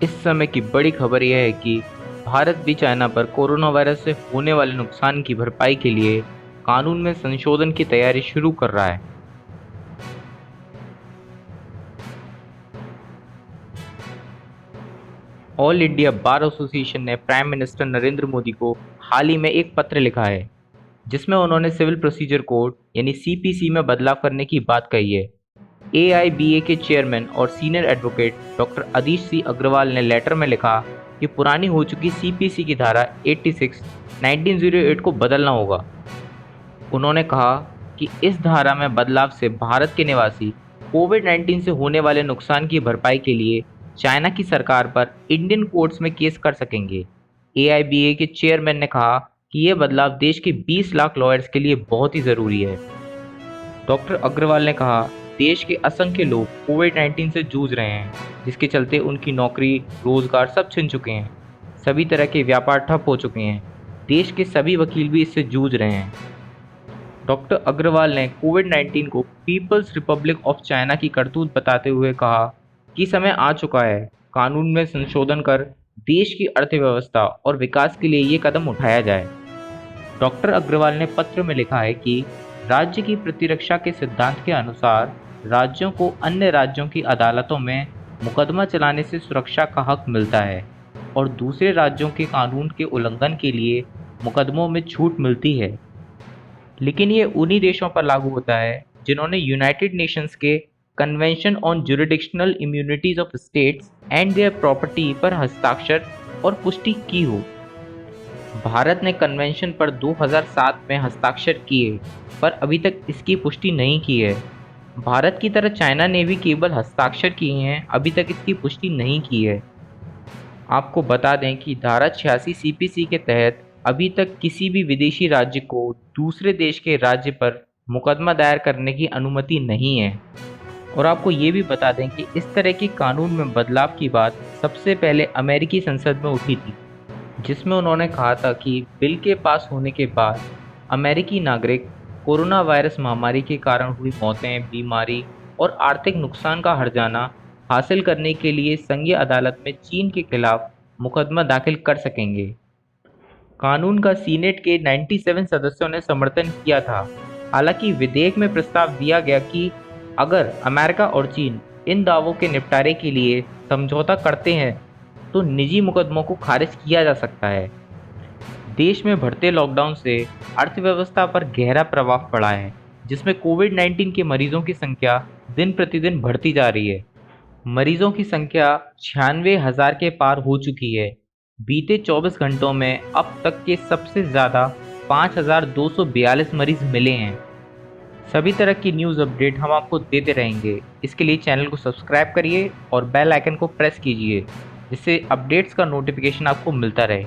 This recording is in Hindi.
इस समय की बड़ी खबर यह है कि भारत भी चाइना पर कोरोना वायरस से होने वाले नुकसान की भरपाई के लिए कानून में संशोधन की तैयारी शुरू कर रहा है। ऑल इंडिया बार एसोसिएशन ने प्राइम मिनिस्टर नरेंद्र मोदी को हाल ही में एक पत्र लिखा है, जिसमें उन्होंने सिविल प्रोसीजर कोड यानी सीपीसी में बदलाव करने की बात कही है। एआईबीए के चेयरमैन और सीनियर एडवोकेट डॉक्टर आदिश सी अग्रवाल ने लेटर में लिखा कि पुरानी हो चुकी सीपीसी की धारा 86 1908 को बदलना होगा। उन्होंने कहा कि इस धारा में बदलाव से भारत के निवासी कोविड-19 से होने वाले नुकसान की भरपाई के लिए चाइना की सरकार पर इंडियन कोर्ट्स में केस कर सकेंगे। एआईबीए के चेयरमैन ने कहा कि यह बदलाव देश के 20 लाख लॉयर्स के लिए बहुत ही ज़रूरी है। डॉक्टर अग्रवाल ने कहा, देश के असंख्य लोग कोविड-19 से जूझ रहे हैं, जिसके चलते उनकी नौकरी, रोजगार सब छिन चुके हैं। सभी तरह के व्यापार ठप हो चुके हैं। देश के सभी वकील भी इससे जूझ रहे हैं। डॉक्टर अग्रवाल ने कोविड-19 को पीपल्स रिपब्लिक ऑफ चाइना की करतूत बताते हुए कहा कि समय आ चुका है कानून में संशोधन कर देश की अर्थव्यवस्था और विकास के लिए ये कदम उठाया जाए। डॉक्टर अग्रवाल ने पत्र में लिखा है कि राज्य की प्रतिरक्षा के सिद्धांत के अनुसार राज्यों को अन्य राज्यों की अदालतों में मुकदमा चलाने से सुरक्षा का हक मिलता है और दूसरे राज्यों के कानून के उल्लंघन के लिए मुकदमों में छूट मिलती है। लेकिन ये उन्हीं देशों पर लागू होता है जिन्होंने यूनाइटेड नेशंस के convention on jurisdictional immunities of states and their property पर हस्ताक्षर और पुष्टि की हो। भारत ने कन्वेंशन पर 2007 में हस्ताक्षर किए, पर अभी तक इसकी पुष्टि नहीं की है। भारत की तरह चाइना ने भी केवल हस्ताक्षर किए हैं, अभी तक इसकी पुष्टि नहीं की है। आपको बता दें कि धारा 86 सीपीसी के तहत अभी तक किसी भी विदेशी राज्य को दूसरे देश के राज्य पर मुकदमा दायर करने की अनुमति नहीं है। और आपको ये भी बता दें कि इस तरह के कानून में बदलाव की बात सबसे पहले अमेरिकी संसद में उठी थी, जिसमें उन्होंने कहा था कि बिल के पास होने के बाद अमेरिकी नागरिक कोरोना वायरस महामारी के कारण हुई मौतें, बीमारी और आर्थिक नुकसान का हर्जाना हासिल करने के लिए संघीय अदालत में चीन के खिलाफ मुकदमा दाखिल कर सकेंगे। कानून का सीनेट के 97 सदस्यों ने समर्थन किया था। हालांकि विधेयक में प्रस्ताव दिया गया कि अगर अमेरिका और चीन इन दावों के निपटारे के लिए समझौता करते हैं तो निजी मुकदमों को खारिज किया जा सकता है। देश में बढ़ते लॉकडाउन से अर्थव्यवस्था पर गहरा प्रभाव पड़ा है, जिसमें कोविड-19 के मरीजों की संख्या दिन प्रतिदिन बढ़ती जा रही है। मरीजों की संख्या 96,000 के पार हो चुकी है। बीते 24 घंटों में अब तक के सबसे ज़्यादा 5,242 मरीज मिले हैं। सभी तरह की न्यूज़ अपडेट हम आपको देते रहेंगे। इसके लिए चैनल को सब्सक्राइब करिए और बेल आइकन को प्रेस कीजिए, जिससे अपडेट्स का नोटिफिकेशन आपको मिलता रहे।